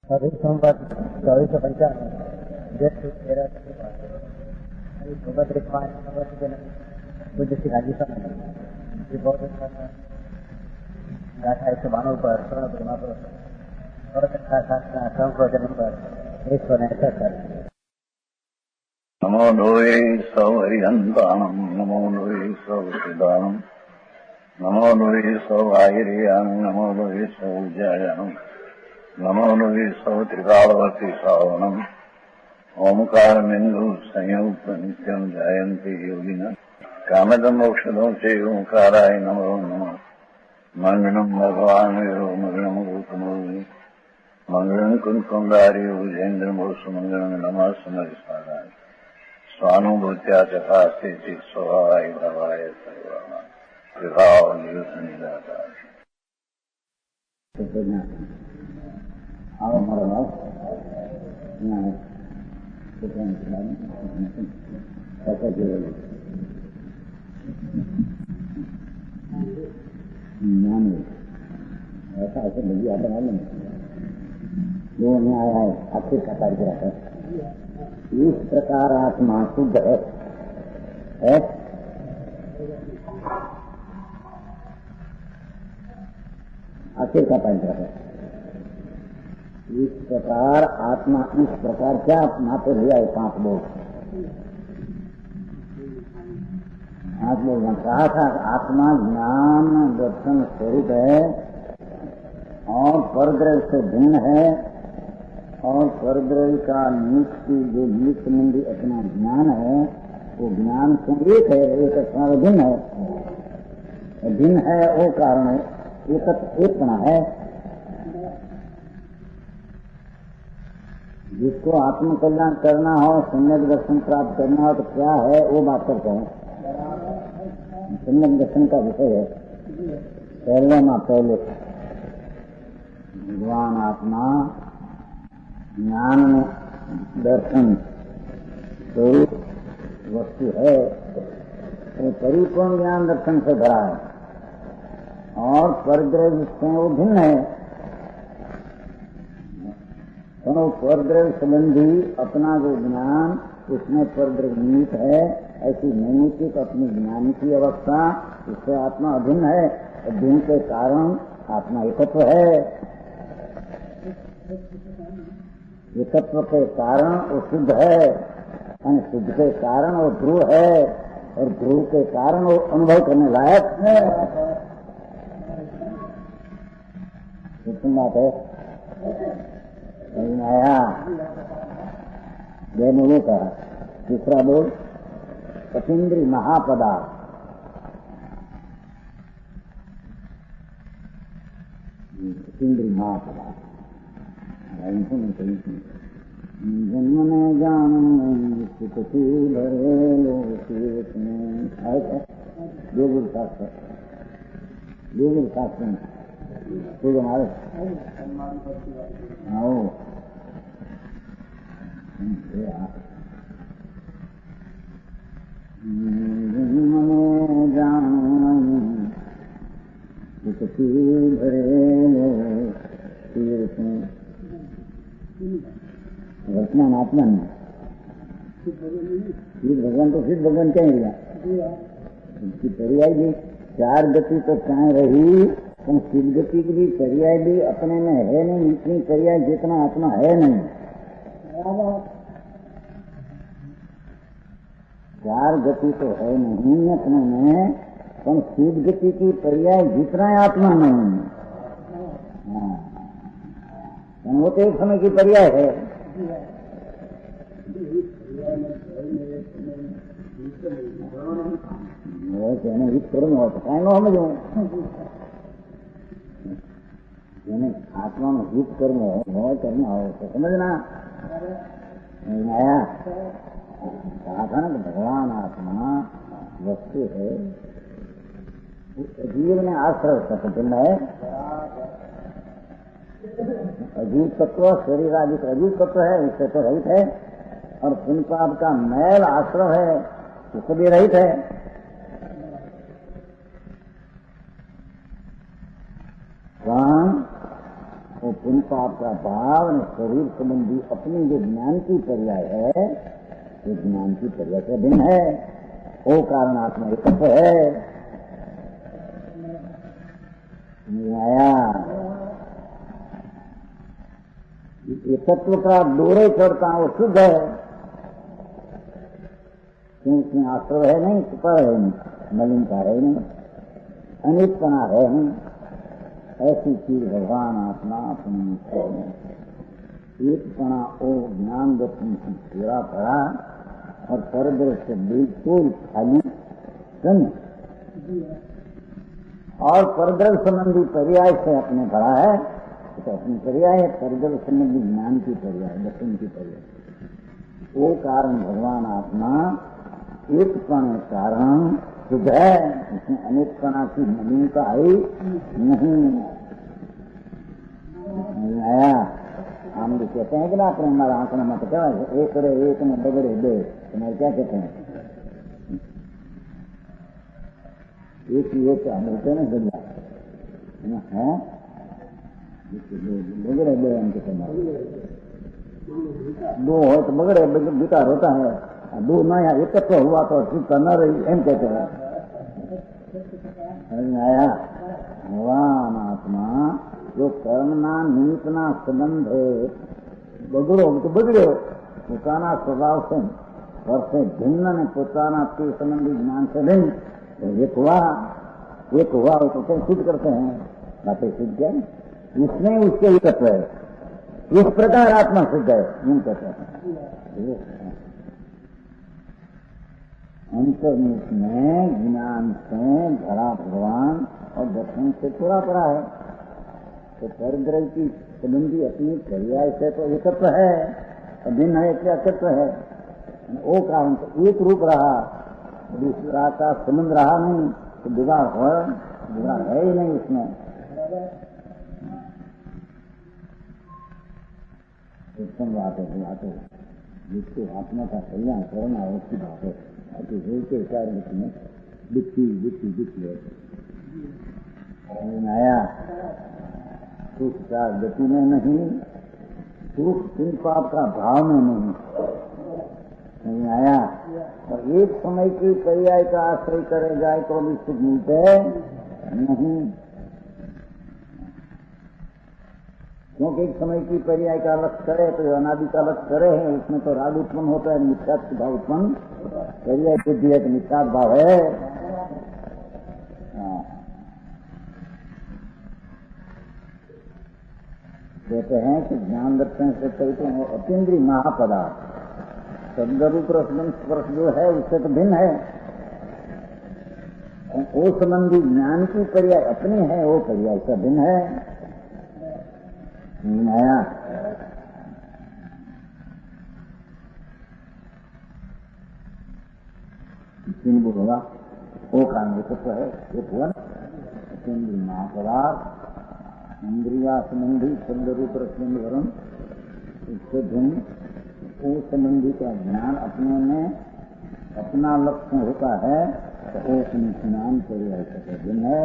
अभी सोमवार 2455 डेट 13 सोबत पूज्य श्री राजीव स्वामी बहुत गाथा 192 पर स्वर्ण प्रतिमा पर और स्वयं प्रवचन पर 169 नमो लोये सौहरिहन्ताणम् नमो लोये सौसिदानम् नमो लोये सौभागिर्यानम् नमो लोये सौज्यायानम् नमो लोये सौत्रिकालवती सावनम् ओंकारमिन्दु संयुक्त नित्यम् जायन्ति योगिनः कामदमोक्षदो चैव ओंकाराय नमो नमः मङ्गलम् भगवान् वीरो मङ्गलम् गौतमोऽग्नि मङ्गलम् कुन्कुण्डारि भुजेन्द्रमोसुमङ्गलम् नमः समरिसाराय स्वानुभूत्या चकास्ते चित् स्वभावाय भवाय सर्वाणां कृपावनिदाता आओ हमारा भाव ऐसा ऐसे नहीं आता है जो न्याय है आखिर का कार्य है। इस प्रकार आत्मा शुद्ध है आखिर का पंच है। इस प्रकार आत्मा इस प्रकार क्या आत्मा तो लिया है 5 बोल कहा था। आत्मा ज्ञान दर्शन स्वरूप है और परद्रव्य से भिन्न है और परद्रव्य का नियुक्त जो नियुक्त मंदी अपना ज्ञान है वो ज्ञान से एक है, एक भिन्न है। भिन्न है वो कारण है एकपना है। जिसको आत्मकल्याण करना हो, सम्यक दर्शन प्राप्त करना हो तो क्या है वो बात करते हैं। सम्यक दर्शन का विषय है पहले भगवान आत्मा ज्ञान में दर्शन स्वरूप वस्तु है। तो परिपूर्ण ज्ञान दर्शन से भरा है और परद्रव्य से वो भिन्न है। तो परद्रव्य संबंधी अपना जो ज्ञान उसमें परद्रव्य निमित्त है, ऐसी नैमित्तिक अपनी ज्ञान की अवस्था इससे आत्मा अभिन्न है। भिन्न के कारण आत्मा एकत्व है। एकत्व के कारण वो शुद्ध है, शुद्ध के कारण वो ध्रुव है और ध्रुव के कारण वो अनुभव करने लायक है। बात है आया दे बोलो का तीसरा बोल अतीन्द्रिय महापदा अतीन्द्रिय महापदा जन्म में जान भरे योगिल शास्त्र आओ वर्तमान आत्मा में भगवान तो फिर भगवान क्या लिया उसकी पर्याय भी 4 गति तो चाहे रही तो सिद्ध गति की भी पर्याय भी अपने में है नहीं। इतनी पर्याय जितना आत्मा है नहीं। 4 गति तो है नहीं अपने में, पर सिद्ध गति की पर्याय जितना आत्मा नहीं। वो तो एक समय की पर्याय है। वो कहने हित कर्म हो तो कहीं समझ आत्मा में हित कर्म हो करना हो तो समझना आया। कहा था ना कि भगवान आत्मा वस्तु है, जीव में आश्रय सत्य है। अजीव तत्व शरीर आदि का अजीव तत्व है, इससे तो रहित है। और पुण्य पाप का मैल आश्रय है, उससे भी रहित है। वो पुण्य पाप का भाव न शरीर संबंधी अपनी जो ज्ञान की पर्याय है, वो ज्ञान की पर्याय से भिन्न है। वो कारण आत्मा एकत्व है। आया एकत्व का डोरे चढ़ता वो शुद्ध है, क्योंकि आश्रय है नहीं, पर है नहीं, मलिनता है नहीं, अनितपना है नहीं। ऐसी चीज भगवान आत्मा अपनी एकपना ओ ज्ञान दर्शन से पूरा पड़ा और परदृष्ट से बिल्कुल खाली शून्य और परदृष्ट संबंधी पर्याय से अपने भरा है। तो अपनी पर्याय है परदृष्ट संबंधी ज्ञान की पर्याय, दर्शन की पर्याय। वो कारण भगवान आत्मा एकपण कारण शुद्ध है, इसमें अनेकपना की मलिनता आई नहीं। आया हम भी कहते हैं कि ना अपने हमारा आंकड़ा मत क्या एक करे एक में बगड़े दे, तुम्हारे क्या कहते हैं? एक ही एक हम होते ना दुनिया है, बगड़े दे उनके तुम्हारे दो हो तो बगड़े बेकार होता है, दो नया एकत्व हुआ तो ठीक न रही एम कहते हैं। आया भगवान आत्मा जो कर्मना निमित्तना संबंध बगड़ो तो बगड़ो પોતાના સ્વભાવ से वर्षे भिन्न ने પોતાના તે संबंधी ज्ञान से भिन्न तो एक हुआ तो क्या सिद्ध करते हैं, बातें सिद्ध क्या उसमें उसके एकत्व है, इस प्रकार आत्मा सिद्ध है यूं कहते हैं। अंतर्मुख में ज्ञान से भरा भगवान और दर्शन से पूरा पड़ा है। तो परद्रव्य की संबंधी अपनी पर्याय से तो एकत्व है, भिन्न है इसलिए अकत्व है। वो कारण तो एक रूप रहा, दूसरा का संबंध रहा नहीं, तो बिगाड़ है ही नहीं उसमें। उत्तम बात है, जिसको आत्मा का कल्याण करना उसकी बात है। के कार्य में दुखी है आया सुख का गति में नहीं, सुख पुण्य पाप का भाव में नहीं आया। और एक समय की पर्याय का आश्रय करे जाए तो भी सुख मिलते नहीं, क्योंकि एक समय की पर्याय का लक्ष्य करे तो अनादि का लक्ष्य करे है, उसमें तो राग उत्पन्न होता है, मिथ्यात्व भाव उत्पन्न पर्याय बुद्धि है तो मिथ्यात्व भाव है। कहते हैं कि ज्ञान दर्शन से कहते हैं अतीन्द्रिय महापदार्थ शब्दरूप रसगुण स्पर्श जो है उससे तो भिन्न है। वो संबंधी ज्ञान की पर्याय अपनी है, वो पर्याय से भिन्न है। आया होगा वो कारण एकत्व है, एक हुआ इंद्रिय महापदार्थ इंद्रिया संबंधी शब्द रूप रसगुण इससे भिन्न वो संबंधी का ज्ञान अपने में अपना लक्ष्य होता है, तो वो ज्ञान पर्याय से भिन्न है।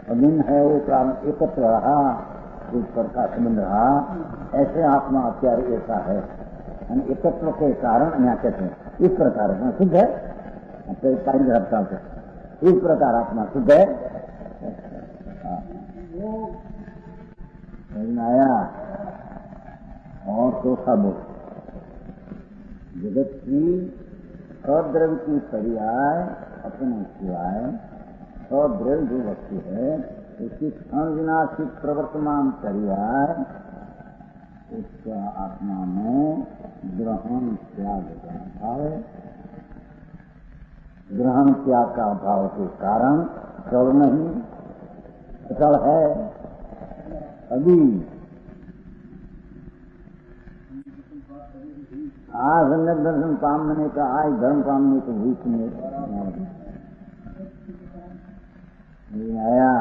अभिन्न है वो कारण एकत्व रहा, ऊपर का संबंध रहा, ऐसे आत्मा अत्यार ऐसा है। एकत्व के कारण यहाँ कहते हैं इस प्रकार आत्मा शुद्ध है, इस प्रकार आत्मा शुद्ध है। आया और चौथा बोल जगत की अद्रव्य की पर्याय अपने सिवाय अद्रव्य जो वस्तु है उसकी अविनाशी प्रवर्तमान पर्याय उसका आत्मा में ग्रहण त्याग का अभाव है। ग्रहण त्याग का अभाव के कारण चल नहीं, अचल है। अभी आज सम्यक दर्शन पामने का आज धर्म पामने को बीच में आया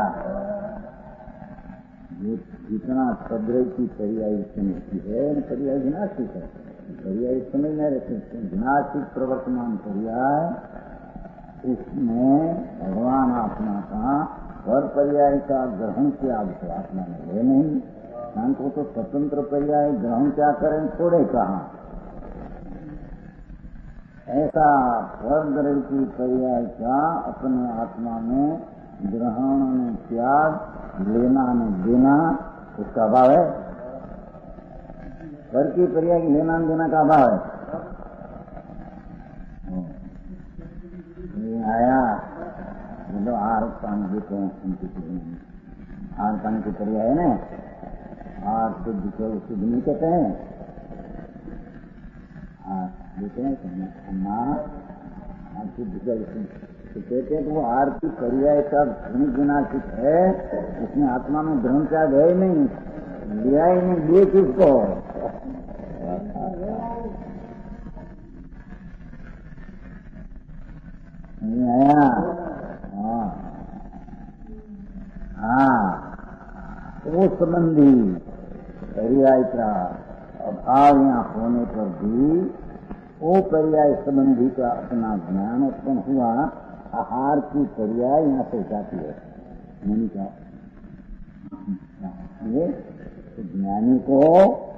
जितना सद्रव की पर्याय समझती है, पर्याय विनाशिक है, पर्याय समझ नहीं रखते। विनाशिक प्रवर्तमान पर्याय उसमें भगवान आत्मा का पर पर्याय का ग्रहण किया तो आत्मा में है नहीं, को तो स्वतंत्र पर्याय ग्रहण क्या करें, छोड़े कहाँ। ऐसा परद्रव्य की पर्याय का अपने आत्मा में ग्रहण में त्याग, लेना में देना, उसका अभाव है। पर की पर्याय लेना में देना का अभाव है। आया मतलब आर पानी देते हैं, आर पानी की पर्याय है ना, आर शुद्ध को शुद्ध नहीं कहते हैं, देते हैं शुद्ध का तो कहते हैं। तो वो आर की पर्याय का क्षणिक विनाशित है, उसमें आत्मा में ग्रहण त्याग है ही नहीं, लिया ही नहीं, लिए किसको। आया वो संबंधी पर्याय का अभाव यहाँ होने पर भी वो पर्याय संबंधी का अपना ज्ञान उत्पन्न हुआ। आहार की पर्याय यहाँ से जाती है मनी का। ये तो ज्ञानी को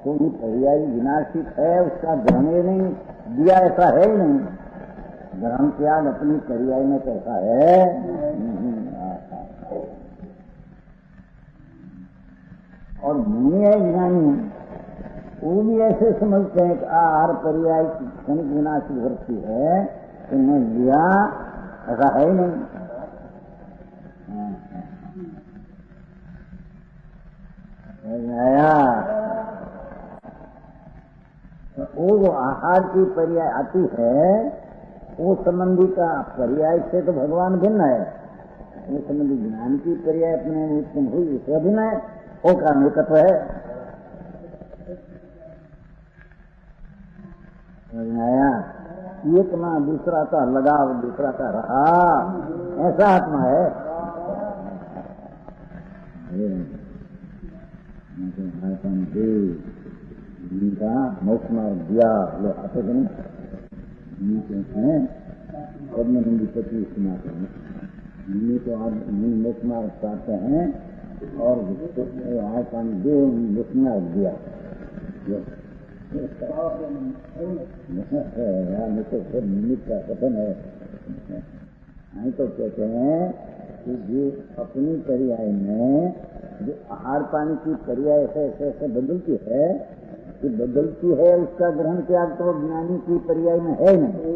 तो ये पर्याय विनाशित है, उसका ग्रहण नहीं दिया, ऐसा है ही नहीं। ग्रहण त्याग अपनी पर्याय में कैसा है, और मुनि है ज्ञानी, वो भी ऐसे समझते हैं कि आहार पर्याय की क्षणिक विनाशी वृत्ति है, तो मैं लिया, ऐसा है ही नहीं। तो वो आहार की पर्याय आती है, वो संबंधी का पर्याय से तो भगवान भिन्न है। वो संबंधी ज्ञान की पर्याय अपने उत्पन्न हुई, उसका भिन्न है, वो कारण एकत्व है। आया एक ना दूसरा का लगाव, दूसरा का रहा, ऐसा आत्मा है। मोक्ष मार्ग दिया लो आते हैं पद्म नंदी पति सुना करने तो आज मोक्ष मार्ग चाहते हैं, और आय पानी दे मोक्ष मार्ग दिया। तो फिर निमित्त का कथन है। नहीं तो कहते हैं कि जो अपनी पर्याय में जो आहार पानी की पर्याय ऐसे बदलती है, कि बदलती है, उसका ग्रहण त्याग तो ज्ञानी की पर्याय में है नहीं।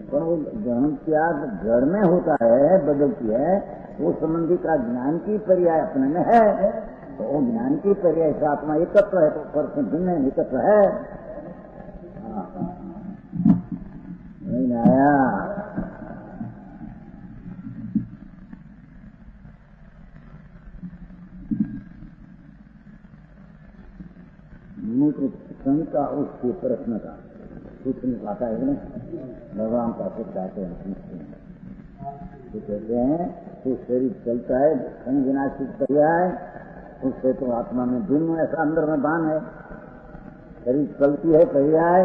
पर वो ग्रहण त्याग जड़ में होता है, बदलती है, वो संबंधी का ज्ञान की पर्याय अपने में है। तो वो ज्ञान की पर्याय से आत्मा एकत्व है, तो पर भिन्न एकत्व है। नहीं आया मुझे शंका उसके प्रश्न का कुछ नहीं पाता है ना, भगवान का कुछ चाहते हैं, पूछते हैं तो कहते हैं तो शरीर चलता है क्षण विनाशिक पर्याय, उससे तो आत्मा में भिन्न, ऐसा अंदर में बान है। शरीर चलती है पर्याय,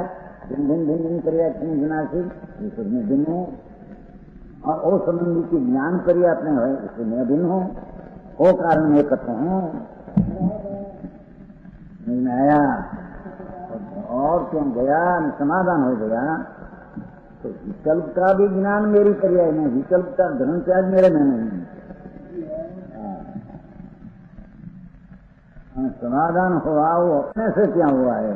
भिन्न भिन्न भिन्न भिन्न पर्याय क्षण विनाशिक, इसमें में भिन्न हो, और वो संबंधी की ज्ञान पर्याय अपने है, उसमें भिन्न हो, वो कारण में एकत्र हूँ। आया और क्यों गया, समाधान हो गया। तो विकल्प का भी ज्ञान मेरी पर्याय में, विकल्प का धर्म त्याग मेरे में नहीं। समाधान हुआ वो अपने से क्या हुआ है,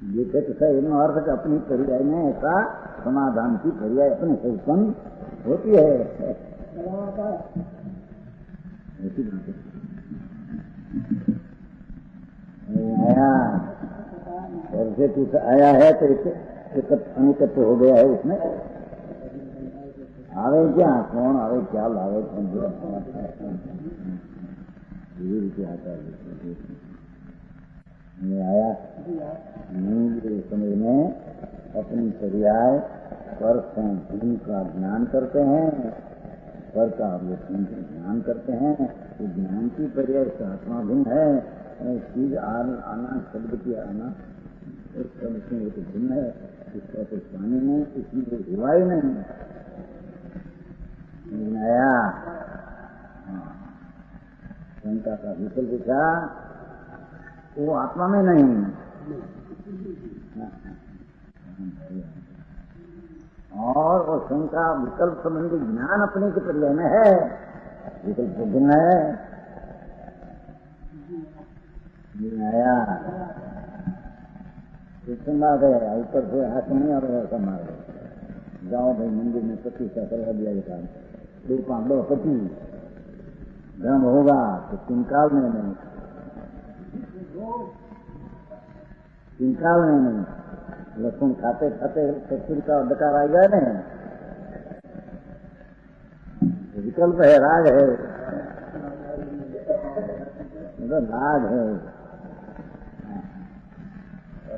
ये कहते इन अर्थ का अपनी पर्याय में ऐसा समाधान की पर्याय अपने से उत्पन्न होती है। आया और से कुछ आया है तो अनिकत्व हो गया है उसमें। आवे क्या, कौन आवे, क्या लावे, कौन आता आया नहीं समझ में अपनी पर्याय पर भिन्न का ज्ञान करते हैं, पर का अवलोकन का ज्ञान करते हैं। तो ज्ञान की पर्याय से आत्मा भिन्न है, चीज आना शब्द की आना उस शब्द से वो तो भिन्न है, इसका तो पानी नहीं, इसमें तो हुआ ही नहीं। आया शंका का विकल्प क्या, वो आत्मा में नहीं, और वो शंका विकल्प संबंधी ज्ञान अपने के पर्याय में है, विकल्प तो भिन्न है। आया बात है, ऊपर से हाथ नहीं और ऐसा मार दो, जाओ भाई मंदिर में 25 करवा दिया ये काम, 25 धर्म होगा तो तिनकाल में नहीं, तिनकाल में नहीं, लहसुन खाते खाते ससुर का डकार आ गया नहीं, विकल्प है, राग है, राग है,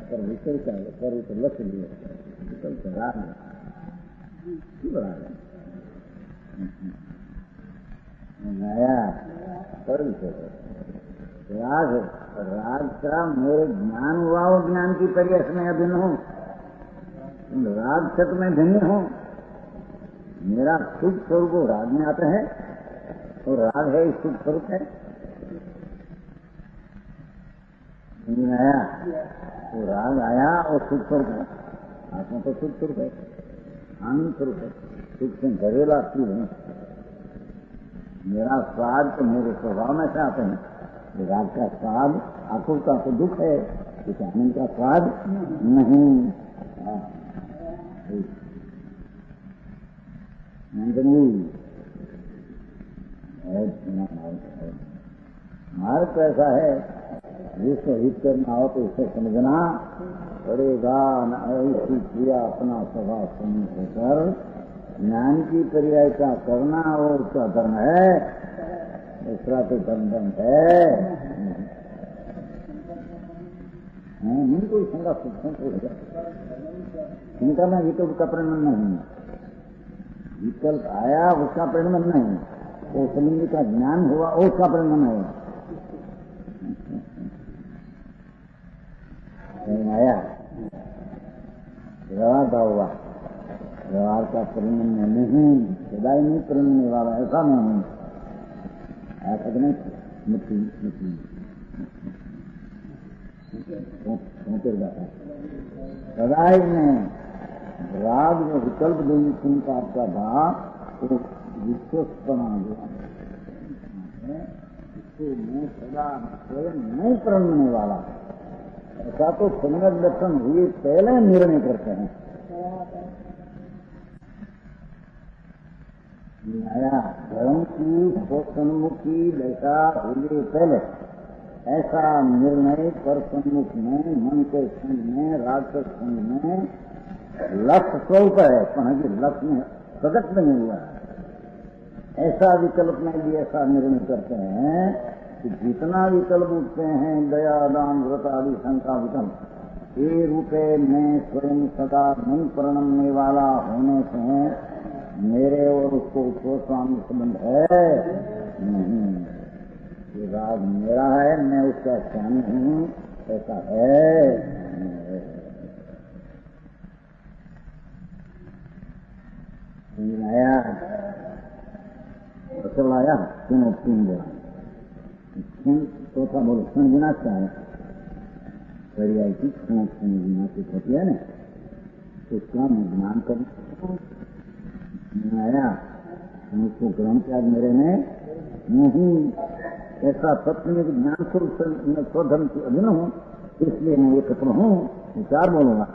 पर विकल्प है, पर उसे लक्ष्य लिए विकल्प राग है, क्यों राग है नया पर राग है, राग का मेरे ज्ञान हुआ हो, ज्ञान की परियस में अभिन्न हूँ, राग सत में भिन्न हूँ, मेरा सुख स्वरूप राग में आता है, तो राग है सुख स्वरूप है, आया वो राग आया और सुख स्वरूप है, आत्मा तो सुख स्वरूप है, आनंद स्वरूप है, सुख से घरेला चीज है, मेरा स्वाद तो मेरे स्वभाव में से आते हैं, राग का स्वाद आंखों का तो दुख है, इस आनंद का स्वाद नहीं, मार्ग ऐसा है, जिसको हित करना हो तो उसे समझना पड़ेगा, ऐसी क्रिया अपना स्वभाव समझ होकर ज्ञान की पर्यायता करना वो उसका धर्म है, दूसरा तो धर्म है, नहीं कोई संगा इनका मैं विकल्प का परिणाम नहीं, विकल्प आया उसका परिणाम नहीं, वो संबंधी का ज्ञान हुआ उसका परिणाम है, आया व्यवहार का हुआ, व्यवहार का परिणाम में नहीं, सदाई नहीं परिणमने वाला ऐसा मैं हूँ, ऐसा नहीं मिट्टी सदाई में राग जो विकल्प देवी चिंता आपका था तो विश्वसपना इसको मैं सदा स्वयं नहीं प्रणने वाला, ऐसा तो सम्यक दर्शन हुए पहले निर्णय करते हैं, आया धर्म की सन्मुखी दशा हुए पहले ऐसा निर्णय पर सम्मुख में मन के संग में राग के संग में लक्ष्य स्वरूप है, पर लक्ष्य में प्रकट नहीं हुआ है, ऐसा विकल्प में भी ऐसा निर्णय करते हैं कि जितना विकल्प उठते हैं दया दान व्रत आदि शंका विकल्प, ये रूपे में स्वयं सदा मन प्रणमने वाला होने से मेरे और उसको स्वामी संबंध है नहीं, ये राग मेरा है, मैं उसका स्वामी हूँ, ऐसा है आया असल आया तीन बोला, चौथा बोलो क्षण विनाश का है, पर्याय की क्षण विनाशित होती है ना, उसका ज्ञान कर आया, उसको ग्रहण त्याग मेरे में नहीं, ऐसा तत्व में ज्ञान स्वधर्म की अभिन्न हूँ, इसलिए मैं एकत्र हूँ, विचार बोलूंगा,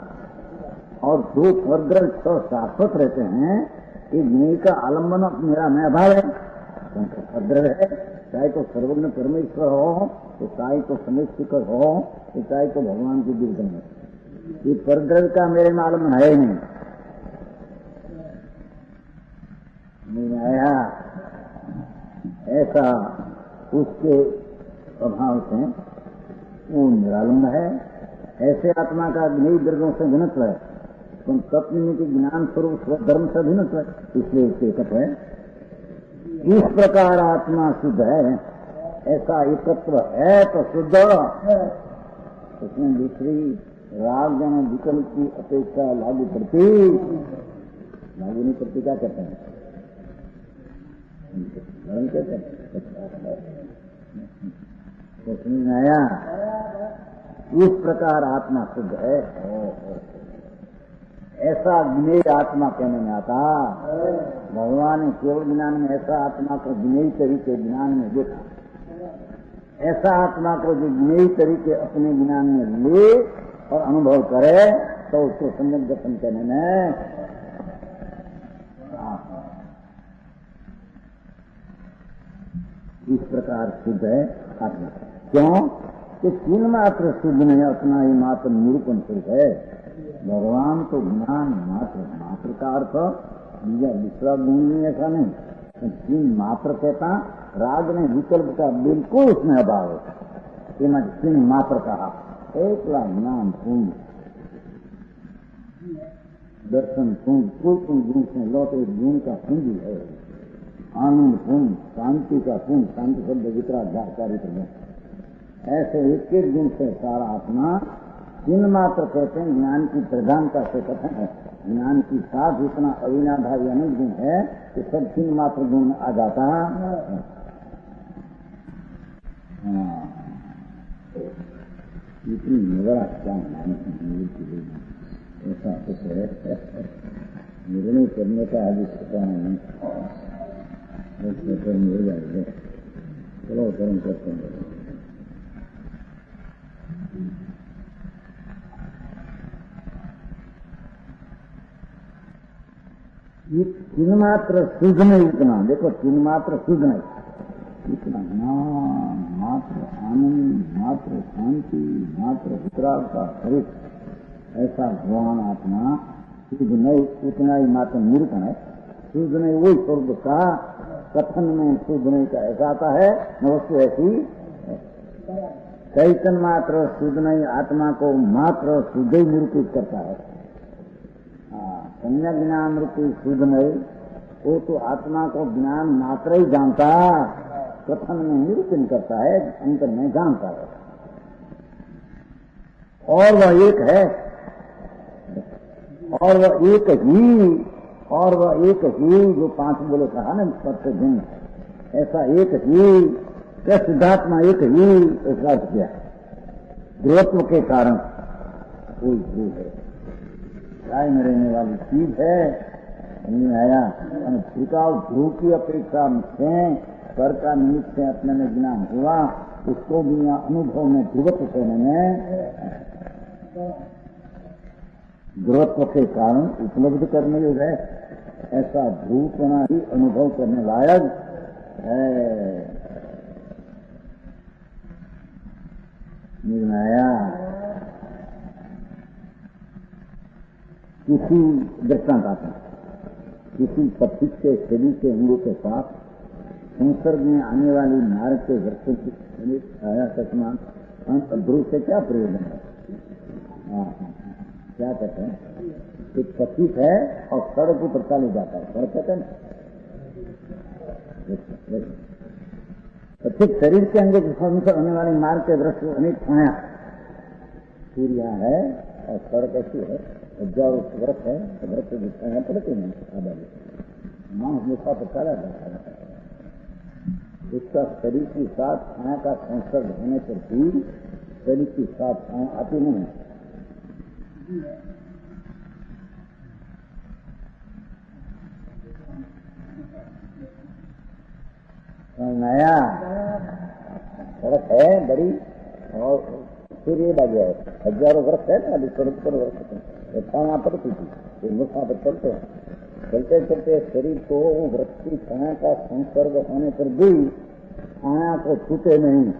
और जो परग्रह शाश्वत रहते हैं, ये ज्ञेय का आलम्बन मेरा मैं अभाव है, परग्रह है, चाहे तो सर्वज्ञ परमेश्वर हो, तो चाहे तो समेशिकर हो, तो चाहे तो भगवान की दीर्घ में, ये परग्रह का मेरे में आलम्बन है नहीं, आया ऐसा उसके प्रभाव से वो निरालंब है, ऐसे आत्मा का ज्ञेय दर्जों से भिन्नत्व है, तुम तत्व के ज्ञान स्वरूप स्वधर्म से भिन्नत्व है, इसलिए इससे एकत्व है, इस प्रकार आत्मा शुद्ध है, ऐसा एकत्व है तो शुद्ध, उसमें दूसरी राग जन विकल्प की अपेक्षा लागू नहीं करती, क्या कहते हैं तो समझ में आया? इस प्रकार आत्मा शुद्ध है। ऐसा ज्ञेय आत्मा कहने में आता। भगवान ने केवल ज्ञान में ऐसा आत्मा को ज्ञेय तरीके ज्ञान में देखा। ऐसा आत्मा को जो ज्ञेय तरीके अपने ज्ञान में ले और अनुभव करे तो उसको सम्यक दर्शन कहने में इस प्रकार शुद्ध है आत्मा। क्यों कि तीन मात्र शुद्ध नहीं, अपना ही मात्र निरूपण शुद्ध है। भगवान तो ज्ञान मात्र, मात्र का अर्थ दूसरा गुण नहीं, ऐसा नहीं। तो तीन मात्र कहता, राग ने विकल्प का बिल्कुल उसमें अभाव है। तीन मात्र कहा, एकला ज्ञान पूर्ण दर्शन पूर्ण, कोई गुण से लौटे गुण का पूंजी है। आनंद पूर्ण, शांति का पूर्ण, शांति शब्द वितराधाकारी प्रधान, ऐसे एक एक गुण से सारा आत्मा तीन मात्र कहते हैं। ज्ञान की प्रधानता से कथन है। ज्ञान की साथ इतना अविनाभावी अनंत गुण है कि सब तीन मात्र गुण में आ जाता है। इतनी निवड़ा क्या ऐसा कुछ है, निर्णय करने का आगे पता नहीं, मिल जाएगा। चलो कर्म करते हैं। ये तीन मात्र शुद्ध नहीं, इतना देखो, तीन मात्र शुद्ध नहीं, इतना ज्ञान मात्र, आनंद मात्र, शांति मात्र, वितराग का स्वरूप, ऐसा भगवान आत्मा शुद्ध नहीं, उतना ही मात्र निरूपण है। शुद्ध नहीं वही स्वर्ग का कथन में शुद्ध नहीं का ऐसा आता है, न वस्तु ऐसी। चैतन मात्र शुद्ध नहीं आत्मा को मात्र शुद्ध ही निरूपित करता है। सम्यक ज्ञान रूपी शुद्ध नहीं, वो तो आत्मा को ज्ञान मात्र ही जानता, कथन में निरूपण करता है, अंतर में जानता है। और वह एक है, और वह एक ही, और वह एक ही जो पांच बोले कहा न प्रत्येक दिन, ऐसा एक ही क्या सिद्धात्मा एक ही, ऐसा क्या ध्रुवत्व के कारण कोई ध्रुव है, राय में रहने वाली चीज है। नहीं आया त्रिकाल ध्रुव की अपेक्षा से पर का निमित्त से अपने में ज्ञान हुआ, उसको भी यहाँ अनुभव में ध्रुवत्व कहने में ध्रुवत्व के कारण उपलब्ध करने योग्य है। ऐसा ध्रुवपना ही अनुभव करने लायक है। निर्णया किसी दृष्टांत आता, किसी पथिक के शरीर के अंगों के साथ संसर्ग में आने वाली नारक के वृक्षों की छाया चश्मा ध्रुव से क्या प्रयोजन है? क्या कहते हैं? एक पथिक है और सड़क ऊपर चालू जाता है, सड़क कहते हैं। पथिक शरीर के अंगों के संसर्ग होने वाली नारक के वृक्ष अनेक छाया सूर्या है और सड़क ऐसी है, हजारों वृक्ष है, वृक्ष छाया पड़ते हैं आबादी, मांस मुखा पर चला जाता है। उसका शरीर के साथ छाया का संसर्ग होने पर भी शरीर के साथ छाया आती नहीं। नया सड़क है बड़ी और फिर ये बाजू है, हजारों वृक्ष है ना, अभी सड़क पर वृक्ष है, छाया पड़ती थी, मुखा पर चलते हैं, चलते चलते शरीर को वृक्ष की छाया का संसर्ग होने पर भी छाया को छूटे नहीं,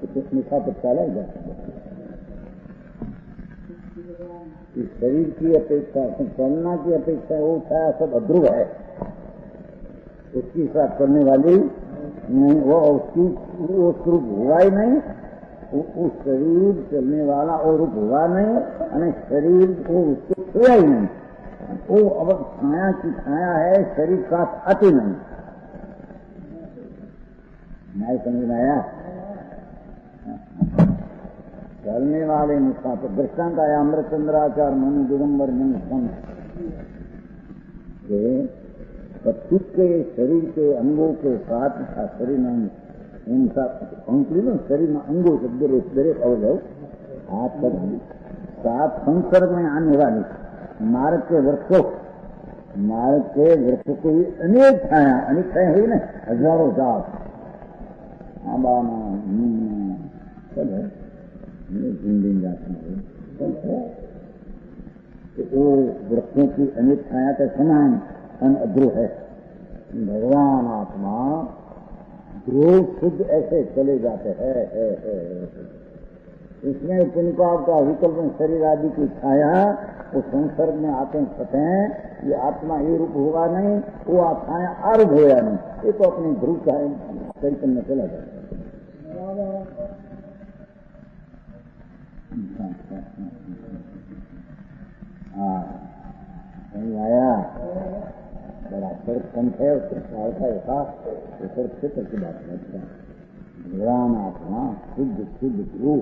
तो मुखा पर चला ही जाता है। इस शरीर की अपेक्षा, चलना की अपेक्षा वो छाया सब अध्रुव है, उसकी साथ चलने वाली नहीं, वो उसकी वो स्वरूप हुआ ही नहीं, उस शरीर चलने वाला और रूप हुआ नहीं, और शरीर को उसको छुआ ही नहीं, वो अब छाया की छाया है, शरीर साथ आती नहीं। नहीं समझ में आया? चलने वाले मुसाफिर दृष्टांत आया अमृतचंद्राचार मनु दिगंबर मन के पथिक के शरीर के अंगों के साथ शरीर नहीं, इन संकलित शरीर में अंगों से दरेक अवयव हाथ तक सात संसर्ग में आने वाली मार्ग के वृक्षों को भी अनेक छाया हुई ना, हजारों जात आंबाना नीम सब है, दिन जाते हैं सब है। तो वृक्षों की अनेक छाया का समान अध्रुव है। भगवान आत्मा ध्रुव शुद्ध ऐसे चले जाते हैं। इसमें पुनपाप का विकल्प शरीर आदि की छाया वो संसर्ग में आते हैं, ये आत्मा ये रूप होगा नहीं, वो छाया आरूप होगा नहीं, ये तो अपने ध्रुव का चैतन्य में चला जाता है। आया बड़ा कंठ है, उसका क्षेत्र की बात करता है। भगवान आत्मा शुद्ध ध्रुव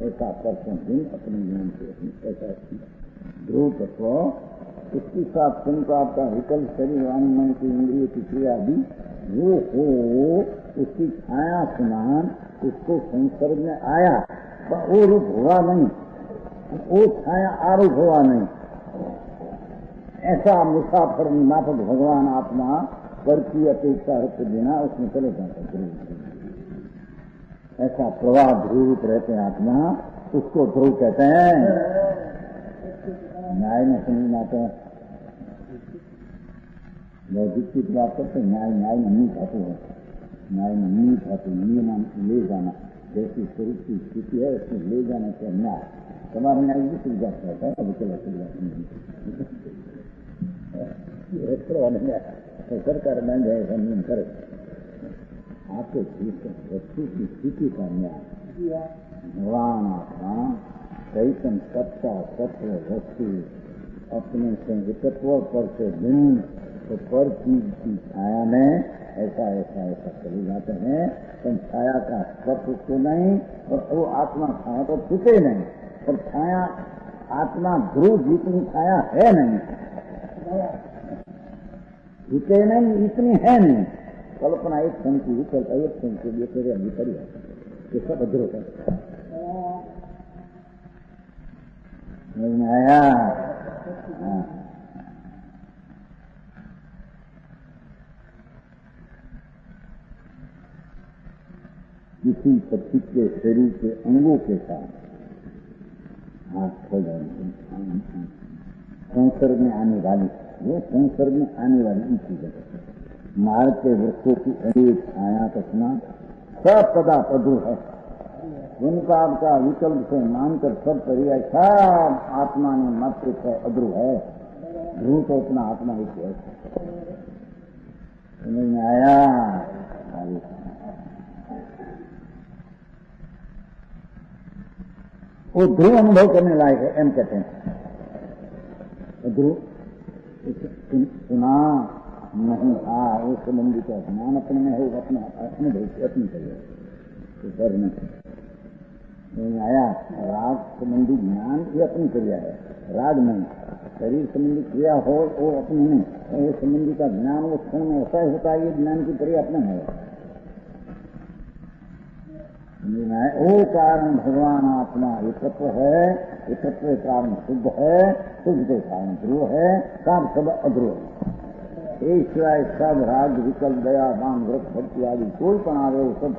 ऐसा परसों दिन अपने ज्ञान से ऐसा ध्रुव तत्व उसकी साथ संपाप का विकल्प शरीर वाणी मन की इंद्रिय की क्रिया भी वो हो, उसकी छाया समान उसको संसर्ग में आया, वो रूप हुआ नहीं, वो छाया आरूप हुआ नहीं। ऐसा मुसाफर माफक भगवान आत्मा पर की अपेक्षा रखे बिना उसमें चले जाते ध्रुव। ऐसा प्रवाह ध्रुव रहते हैं आत्मा, उसको ध्रुव कहते हैं। न्याय में समझ आते हैं, लौकिक की बात करते न्याय में नहीं खाते हैं, न्याय में नहीं खाते, नियम ले जाना जैसी स्वरूप की स्थिति है उसमें ले जाने से न्याय। तुम्हारा न्याय भी सुविधा रहता है, कभी चला सरकार बंद है, ऐसा नियम करे आपको वस्तु की स्थिति का न्याय। भगवान आत्मा चैतन सत्ता तत्व वस्तु अपने संगतत्व पर से भिन्न तो पर चीज की छाया में ऐसा चले जाते हैं। तो छाया का तत्व तो नहीं और वो आत्मा छाया तो छूटे नहीं, और छाया आत्मा ध्रुव जितनी छाया है नहीं, छूटे नहीं, इतनी है नहीं। कल्पना एक क्षण की विकल्प एक क्षण के लिए तेरे भीतर ही ये सब अध्रुव है। समझ में आया? किसी पक्षी के शरीर के अंगों के साथ हाथ खोल संसर्ग में आने वाली, वो संसर्ग में आने वाली चीजें मार्ग के वृक्षों की अनेक छाया तस्मा सब पदार्थ अध्रुव है। उनका आपका विकल्प से मानकर सब पर्याय सब आत्मा ने मात्र है, अध्रुव है। ध्रुव तो अपना आत्मा ही है। समझ में आया? वो ध्रुव अनुभव करने लायक है, एम कहते हैं। ध्रुव सुना नहीं था, वो संबंधी का ज्ञान अपने में है, वो अपना अनुभव से अपनी करिए तो नहीं आया। राग संबंधी ज्ञान ये अपनी क्रिया है, राग नहीं। शरीर संबंधी क्रिया हो वो अपनी नहीं, ये संबंधी का ज्ञान वो क्षण में ऐसा होता है, ये ज्ञान की क्रिया अपने में है। वो कारण भगवान आत्मा ये तत्व है, ये तत्व के कारण शुद्ध है, शुद्ध के कारण ध्रुव है, काम सब अध्रुव है। एक सिवाय सब राग विकल्प दया दान व्रत भक्ति आदि कोई पण आवे वो सब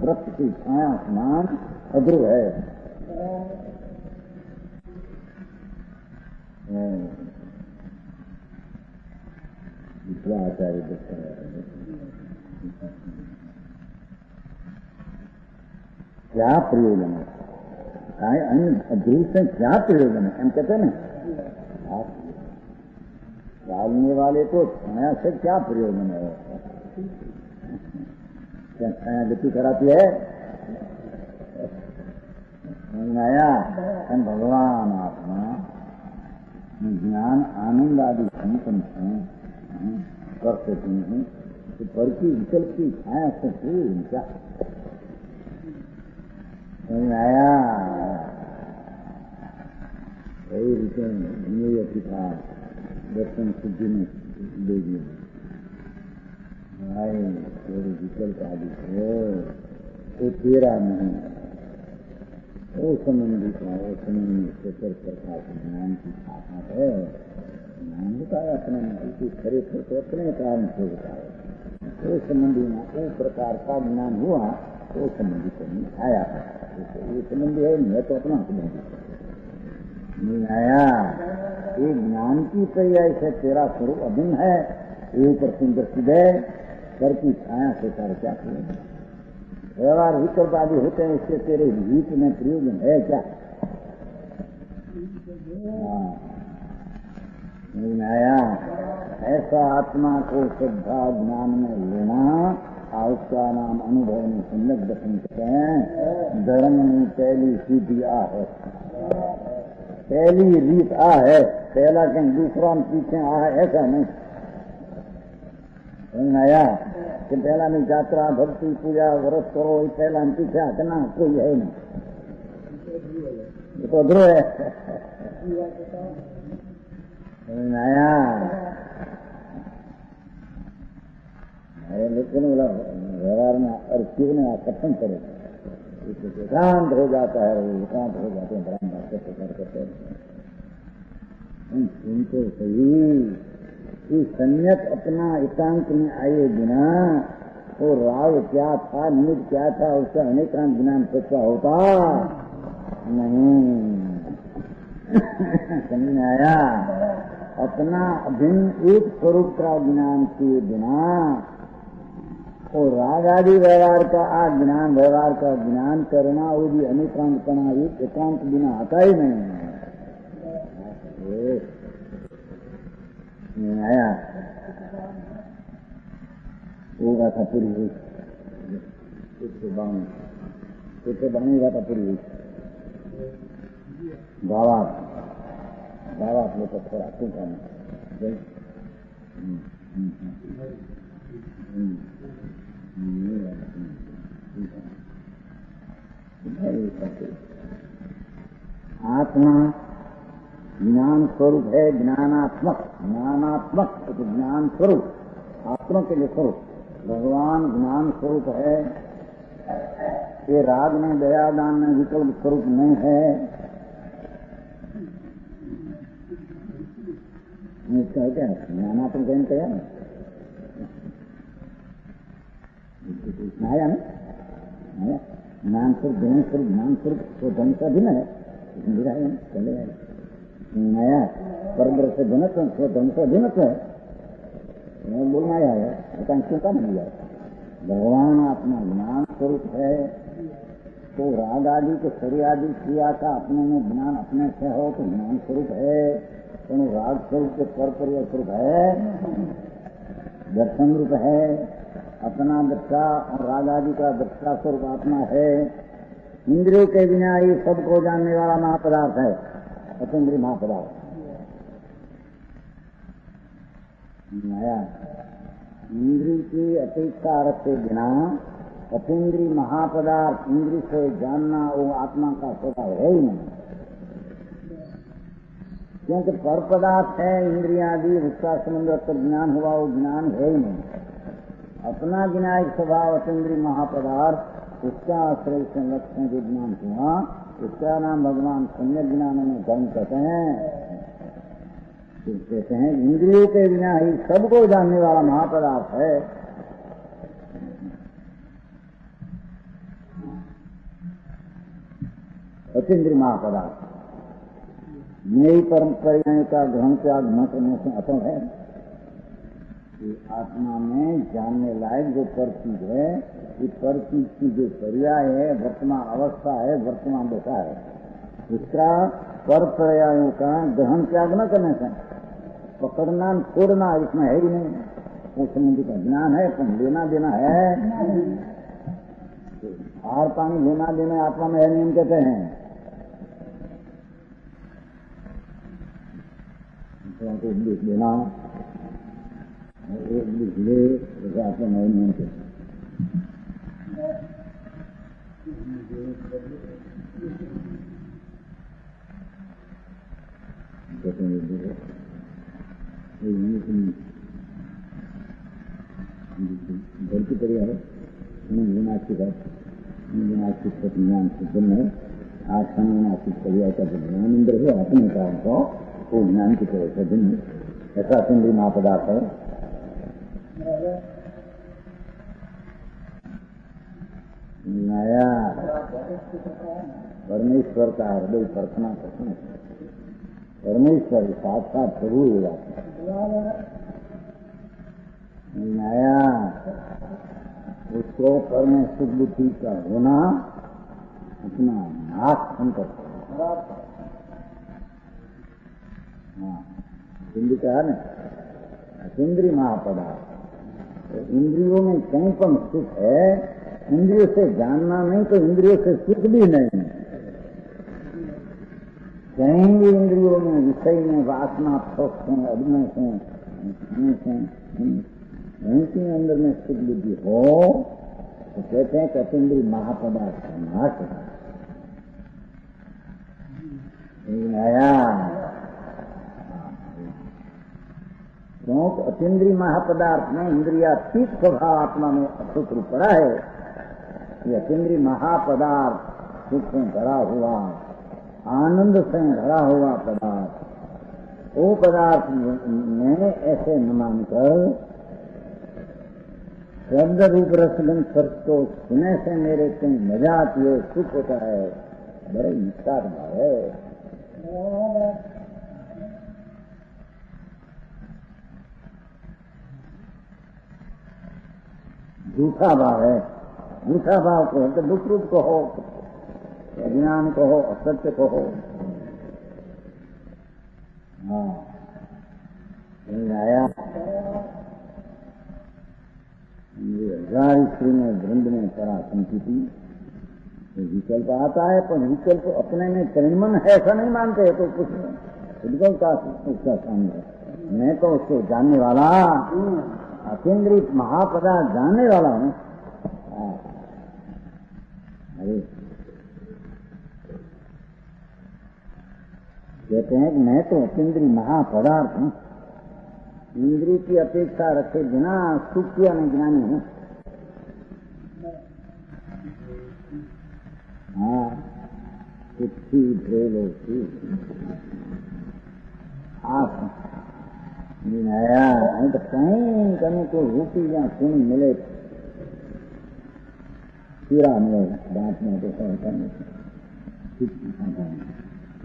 व्रत की छाया समान अध्रुव है। आचार्य क्या प्रयोजन है, अध्रुव से क्या प्रयोजन है, हम कहते हैं ना। आप डालने वाले को छाया से क्या प्रयोजन है? क्या छाया गति कराती है? आया भगवान आत्मा ज्ञान आनंद आदि संपन्न कर सकते हैं, तो पर की विकल्प की छाया से क्या आया? वही विषय था दर्शन सिद्धि में ले दिया। भाई तेरी विकल्प आदि हो तो तेरा नहीं, वो संबंधी का वो संबंधी से प्रकार ज्ञान की शाखा है। ज्ञान होता है अपने में खरेखर तो अपने कारण से होता है। वो संबंधी में वो प्रकार का ज्ञान हुआ तो संबंधी को नहीं आया है। ये संबंधी है नहीं तो अपना संबंधी नहीं आया। ये ज्ञान की पर्याय से तेरा स्वरूप अभिन्न है। ये ऊपर सुंदर सिद्धे कर की छाया से तार क्या करें। व्यवहार विकल्प आदि होते हैं, उससे तेरे हित में प्रयोजन है क्या? नहीं आया। ऐसा आत्मा को श्रद्धा ज्ञान में लेना, उसका नाम अनुभव में सम्यक दर्शन करते हैं। धर्म में पहली सीधी आ है, पहली रीत आ है। पहला कहीं दूसरा पीछे आ है, ऐसा नहीं। आया कि पहला में यात्रा भक्ति पूजा व्रत करो, पहला में पीछे हटना कोई है नहीं। ये तो ध्रुव है। आया लेकिन बोला व्यवहार में और शिव ने कथन करे शांत हो जाता है, शांत हो जाते हैं। ब्रह्म बात करते सुनते सही कि संयत अपना एकांत में आए बिना वो राग क्या था, निमित्त क्या था, उसका अनेकांत ज्ञान सच्चा होता नहीं। समझ में आया? अपना अभिन्न एक स्वरूप का ज्ञान किए बिना वो राग आदि व्यवहार का ज्ञान, व्यवहार का ज्ञान करना वो भी अनेकांतपना एक एकांत बिना आता ही नहीं है। आया वो गाथा पूरी हुई, बाणी गाथा पूरी हुई। बाबा अपने को थोड़ा तू करना आत्मा ज्ञान स्वरूप है, ज्ञानात्मक। ज्ञानात्मक तो ज्ञान स्वरूप, आत्मा के लिए स्वरूप। भगवान ज्ञान स्वरूप है। ये राग में दया दान में विकल्प स्वरूप नहीं है। इसका क्या ज्ञानात्मक जैन क्या है आया ना? ज्ञान स्वरूप, ज्ञान स्वरूप, ज्ञान स्वरूप तो धन का भी है, चले नया परब्रह्म से भिन्न तो धन से भिन्न है। बोलना आया है क्यों का नहीं है? भगवान अपना ज्ञान स्वरूप है तो राग आदि के शरीर आदि क्रिया का अपने में ज्ञान अपने से हो तो ज्ञान स्वरूप है। तो राग स्वरूप के पर स्वरूप है, दर्शन रूप है। अपना दृष्टा और राग आदि का दृष्टा स्वरूप आत्मा है। इंद्रियों के बिना ये सबको जानने वाला महापदार्थ है, अतीन्द्रिय महापदार्थ। इंद्रिय की अपेक्षा रखे बिना अतीन्द्रिय महापदार्थ इंद्रिय से जानना वो आत्मा का स्वभाव है ही नहीं। क्योंकि पर पदार्थ है इंद्रिया आदि, उसका संबंध ज्ञान हुआ, वो ज्ञान है ही नहीं। अपना ज्ञायक स्वभाव अतीन्द्रिय महापदार्थ, उसका आश्रय से लक्ष्य जो ज्ञान हुआ, उसका नाम भगवान सम्यक ज्ञान में धर्म कहते हैं। कहते हैं इंद्रियों के बिना ही सबको जानने वाला महापदार्थ है। अतीन्द्रिय महापदार्थ नई परंपरा का ग्रहण त्याग न करने से असम है कि आत्मा में जानने लायक जो पर चीज है, ये पर चीज की जो पर्याय है, वर्तमान अवस्था है, वर्तमान दशा है, इसका पर पर्यायों का ग्रहण त्याग न करने से पकड़ना छोड़ना इसमें है ही नहीं। वो संबंधी का ज्ञान है, पर लेना देना है। आहार पानी लेना देना आत्मा में है, नियम कहते हैं। उपदेश देना ले आत्मा नए नियम के कहते हैं विनाशिक है, विनाशिक ज्ञान सिद्ध में आसन विनाशिक क्रिया का जो ज्ञान इंद्र है अपने कारण को वो ज्ञान की तरह से भिन्न ऐसा इंद्रिय महापदार्थ है। नया परमेश्वर का हृदय परखना पसंद, परमेश्वर साक्षात प्रभु हो जाता है। नया उसको परमे सुख बुद्धि का होना अपना नाश हम करते हैं। हाँ, हिंदी कहा ना इंद्रिय महापदार्थ, इंद्रियों में कहीं पर सुख है, इंद्रियों से जानना नहीं तो इंद्रियों से सुख भी नहीं। कहीं भी इंद्रियों में विषय में वासना शोक से अभिनय से कहीं के अंदर में सुख बुद्धि हो तो कहते हैं कि अतीन्द्रिय महापदार्थ का नाश है। आया क्योंकि अतीन्द्रिय महापदार्थ में इंद्रियातीत स्वभाव आत्मा में सुख रूप पड़ा है। ये अतीन्द्रिय महापदार्थ सुख से भरा हुआ, आनंद से भरा हुआ पदार्थ, वो पदार्थ में ऐसे न मानकर शब्द रूप रसगंध स्पर्श को सुने से मेरे कहीं मजा आती है, सुख होता है, बड़े निस्तार भाव है। झूठा भाव है, झूठा भाव को तो दुख रूप को हो, अज्ञान को हो, असत्य को हो। हाँ आया हजार स्त्री में वृंद में परा संस्कृति विकल्प आता है, पर विकल्प अपने में परिणमन है ऐसा नहीं मानते है। तो कुछ विकल्प का उसका सामने है। मैं तो उसको जानने वाला अतीन्द्रिय महापदार्थ जानने वाला हूँ। अरे कहते हैं कि मैं तो अतीन्द्रिय महापदार्थ हूँ, इंद्रिय की अपेक्षा रखे बिना सुख किया नहीं ज्ञानी हूँ। हाँ सुखी भेलो आया नहीं तो कहीं कहीं को रूपी या सुन मिले कीड़ा मिले दांत में तो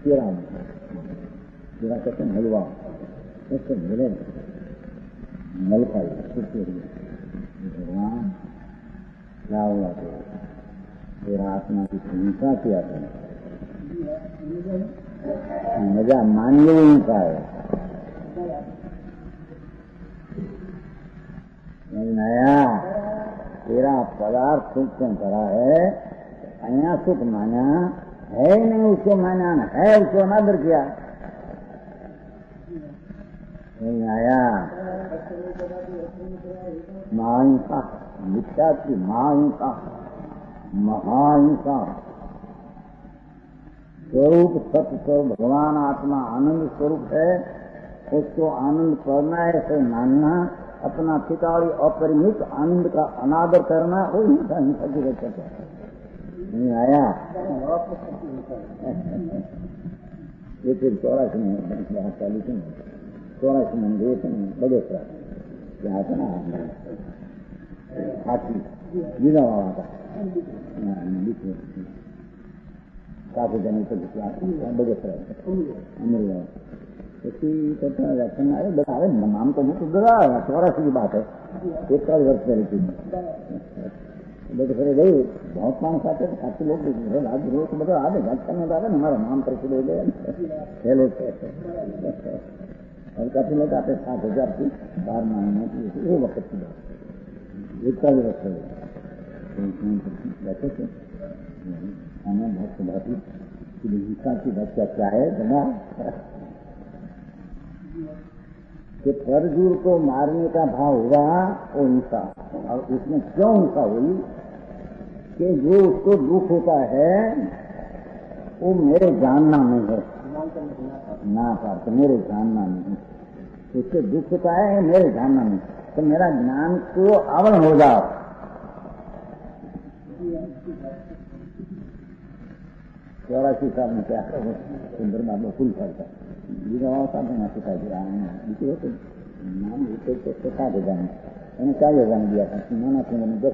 कीड़ा कीड़ा कहते हैं हलवा ऐसे मिले नल पाई भगवान क्या हुआ तो फिर आत्मा की हिंसा किया था, मजा मानिए हिंसा है। नया तेरा पदार्थ सुख से भरा है, अया सुख माना है नहीं, उसको माना है, उसको अनादर किया। आया महाहिंसा, मिथ्या की महाहिंसा, महाहिंसा। स्वरूप सत्य स्वरूप भगवान आत्मा आनंद स्वरूप है, उसको आनंद करना है ऐसे मानना, अपना ठिकाड़ी अपरिमित आनंद का अनादर करना, वो हिंसा हिंसा की रचना है। नहीं आया ये फिर 84 में 40 में 84 में बड़ोसरा क्या था ना हाथी जिला वाला था काफी जने तो बड़ोसरा अमृत उसी करता रखना है। बता रहे नाम तो नहीं सुधरा, 84 की बात है, 41 वर्ष पहले की। गई बहुत मांग खाते थे, काफी लोग आज रोज बता आधे घंटे में बता हमारा नाम प्रसिद्ध हो गया और काफी लोग आते 7,000 की 12 महीने की वो वक्त की बात। 41 वर्ष बैठे थे हमें बहुत सुधारी हिंसा की व्याख्या क्या है बना कि परजूर को मारने का भाव हुआ वो हिंसा। और उसमें क्यों हिंसा हुई कि जो उसको दुख होता है वो मेरे जानना नहीं है ना पार्थ, मेरे जानना नहीं, उससे दुख होता है मेरे जानना नहीं, तो मेरा ज्ञान को आवरण हो जाओ। चौरासी साल में क्या सुंदर बाबा फुल करता में सिखा दिया तो नाम तो सिखा दे जाने मैंने 40,000 दिया था नाना थे मैंने 10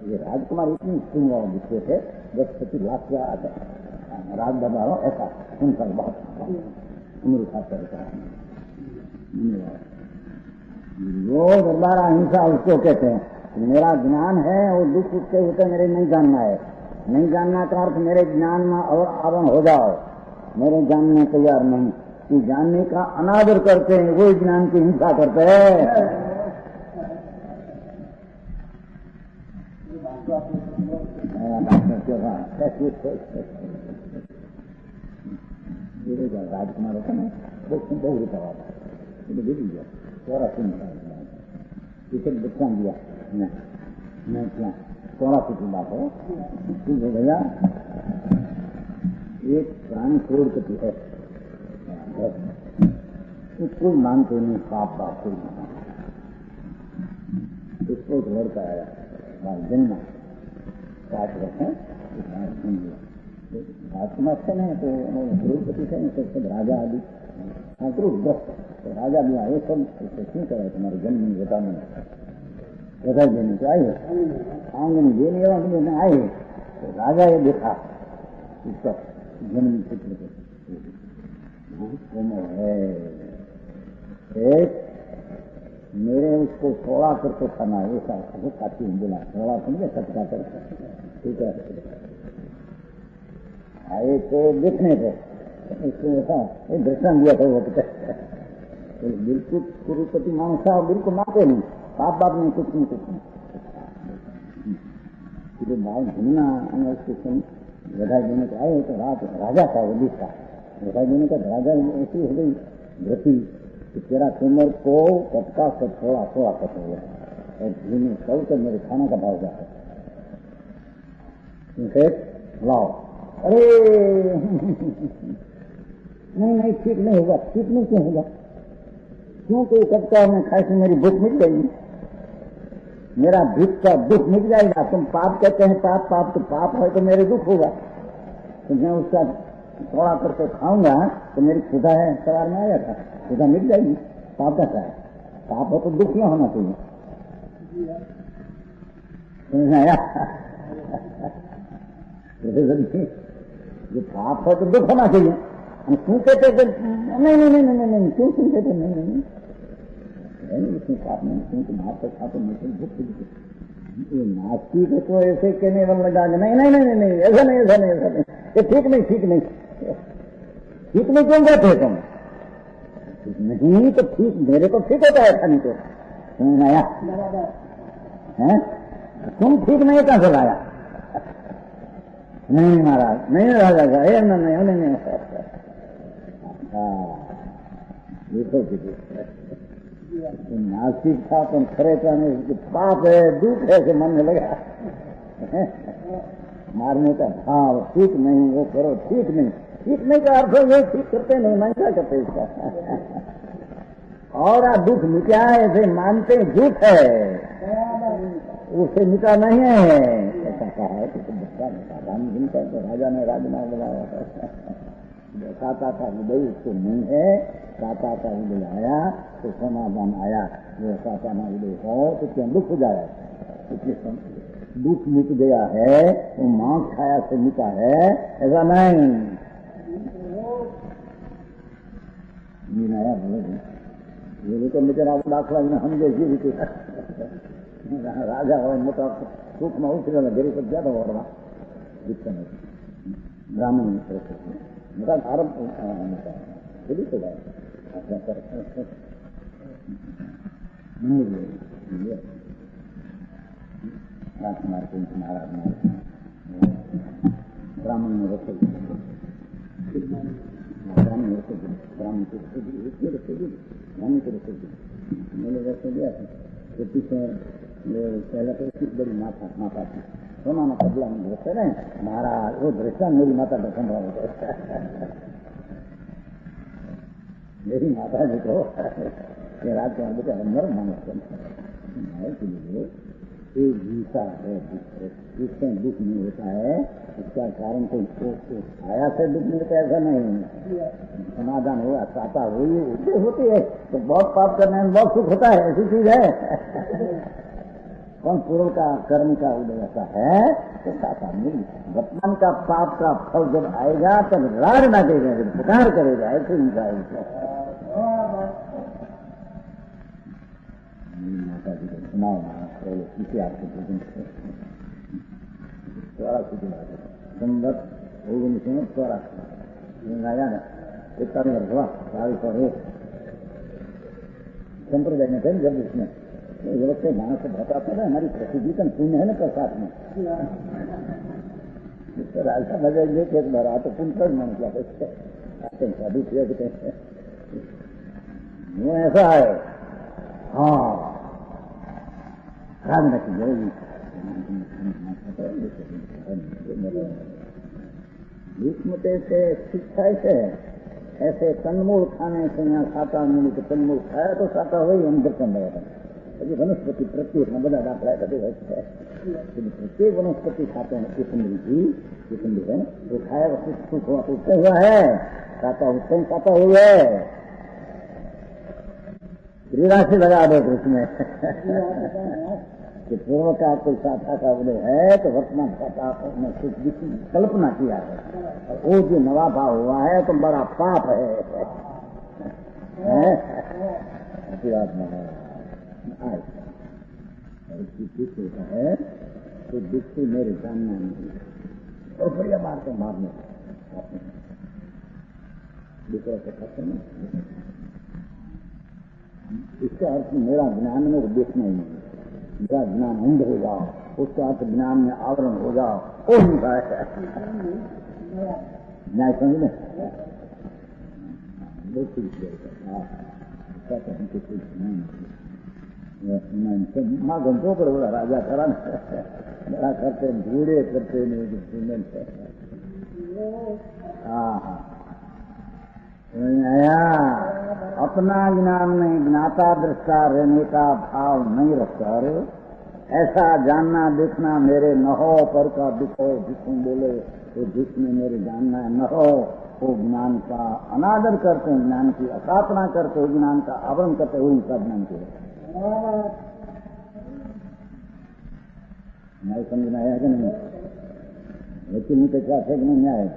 ये राजकुमार इतनी सुन वाला दिखते थे 10-25 लाख का राज बाबा हो ऐसा सुनकर बहुत उम्र खाते वो दरबार अहिंसा उसको कहते हैं। मेरा ज्ञान है और दुख उसके होते मेरे नहीं जानना है। नहीं जानना का अर्थ मेरे ज्ञान में और आवरण हो जाओ, मेरे जानने तैयार नहीं कि जानने का अनादर करते हैं वो ज्ञान की हिंसा करते हैं। राजकुमार होता ना बहुत रुपया था 84 इसे बच्चा दिया मैं क्या 84 की बात है ठीक है भैया। एक प्राणी करोड़पति है कोई मानते नहीं पाप कोई उसको एक लड़का आया जन्म काट रखे सुन लिया राजकुमार से नहीं तो करोड़पति से नहीं सब राजा आदि ग्रस्त तो राजा भी आए सब क्यों करे तुम्हारे जन्म में बताने बधाई देने को आए आंगन देने वाले में आए तो राजा ये देखा उसका जन्म पुत्र को है एक मेरे उसको थोड़ा करके खाना ऐसा खाती हूँ बोला थोड़ा समझे सटका कर ठीक है आए तो देखने को इसको ऐसा एक दर्शन दिया था वो बिल्कुल कुरुपति मानसा बिल्कुल मानते नहीं बाप बाप नहीं कुछ नहीं बाल घूमना उसको बधाई देने को आए तो राजा था वो दिखा बधाई देने का राजा ऐसी हो गई व्रति कि तेरा कुमर को कटका से थोड़ा थोड़ा कट हो गया और घी में चल कर मेरे खाना का भाव जाता लाओ अरे नहीं ठीक नहीं होगा ठीक नहीं क्यों होगा क्योंकि कटका में खाए से मेरी भूख मिट जाएगी मेरा भूख का दुख मिट जाएगा। तुम पाप कहते हैं पाप तो पाप है तो मेरे दुख होगा तो मैं उसका थोड़ा करके खाऊंगा तो मेरी खुदा है सवार में आया था खुदा मिट जाएगी। पाप का क्या है पाप हो तो दुख क्यों होना चाहिए जो पाप हो तो दुख होना चाहिए। हम क्यों कहते नहीं क्यों कहते नहीं इसमें पाप नहीं क्योंकि भाप का खा तो मुझे भूख ये नास्तिक को ऐसे कहने वाला लगा नहीं ऐसा नहीं ये ठीक नहीं क्यों कहते तुम नहीं तो ठीक मेरे को ठीक होता है नहीं तो आया है तुम ठीक नहीं कहां से लाया नहीं महाराज नहीं राजा नहीं देखो नासिक था तुम खरे चाहने पाप है दुख है कि मन में लगा मारने का भाव ठीक नहीं वो करो ठीक नहीं का अर्थ ये ठीक करते नहीं मैं क्या करते इसका और दुख मिटा ऐसे मानते झूठ है उसे मिटा नहीं है ऐसा कहा है तो बच्चा राम तो राजा ने राजमार्ग लगाया काता का हृदय उसको नहीं है काता का हृदय आया तो समाधान आया वो काता ना हृदय हो तो क्या दुख हो जाए दुख मिट गया है तो मां छाया से मिटा है ऐसा नहीं नया बोले तो मेरा दाखला हम जैसी रीति राजा हो मोटा सुख में उठ गया गरीब पर ज्यादा हो रहा दिखता नहीं ब्राह्मण मेरा आरंभ खुद हो गया राजकुमार को महाराज ब्राह्मण में रखे ब्राह्मण को रखे मैंने रखे दिया था तो पीछे पहले तो इसकी बड़ी माता थी सोना में कबला में रखते रहे महाराज वो दृष्टा मेरी माता दर्शन रहा मेरी माता जी को ये राजकुमार बेटा अंदर मानस के लिए एक जीता है, जिससे दुख नहीं होता है उसका कारण कोई छाया से दुख मिलता है, ऐसा नहीं। समाधान हुआ, साता हुई होती है तो बहुत पाप करने में बहुत सुख होता है, ऐसी चीज है। कौन पूर्व का कर्म का उदय ऐसा है तो साता मिली। वर्तमान का पाप का फल जब आएगा तब राग ना देगा, जब पुकार करेगा, ऐसे नहीं जाएगा। माता जी को सुनाओ किसी आपके भोजन से 84 संवत 1984 आया ना, इतना भी वर्ष हुआ 40 संप्रदाय में थे जब उसमें व्यवस्था गाना से बहुत आता था। हमारी प्रसिद्धि का पुण्य है ना प्रसाद में, राजा बजा देखे एक बार आते पुण्य कर मन क्या शादी किया वो ऐसा है। हाँ राग रखी जाएगी से शिक्षा ऐसे तनमूल खाने से यहाँ साता मिली तो तनमूल खाया तो साता हो ही अंदर कम रहेगा। वनस्पति प्रत्येक न बदा दाखला प्रत्येक वनस्पति खाते हैं किसम है वो खाया सुख उठते हुआ है, साता उठते ही साता हुआ है। राशि लगा दो उसमें कि पूर्व का कोई साथा का उदय है तो वर्तमान साथा में कुछ कल्पना किया है, और वो जो नवा भाव हुआ है तो बड़ा पाप है। दुख होता है तो दुख से मेरे जानना नहीं और बढ़िया बात है मारने दूसरा से खत्म। इसका अर्थ मेरा ज्ञान में देखना ही नहीं, मेरा ज्ञान अंध हो जाओ, उसका अर्थ ज्ञान में आवरण हो जाओ, वो नहीं है न्याय समझ में माँ घंटों पर बोला राजा करा बड़ा करते बूढ़े करते नहीं। हाँ आया अपना ज्ञान में ज्ञाता दृष्टा रहने का भाव नहीं रखकर ऐसा जानना देखना मेरे न हो पर का दुख हो, जिसमें बोले तो जिसमें मेरे जानना न हो वो ज्ञान का अनादर करते हैं, ज्ञान की अस्थापना करते हो, ज्ञान का आवरण करते हुए उनका ज्ञान के नहीं समझना है कि नहीं, लेकिन मुझे क्या समझ नहीं आए।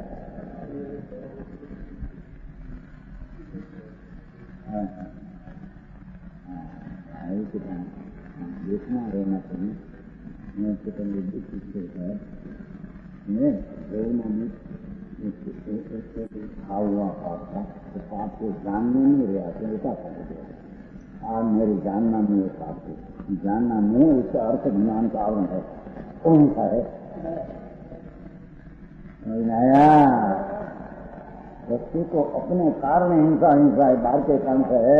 देखना रहना चाहिए हुआ पाप था तो पाप को जानने में रियासत का आज मेरे जानना में पाप को जानना में उसका अर्थ ज्ञान का आवरण है, कौन सा है नया व्यक्ति को अपने कारण हिंसा है, बाहर के कारण से है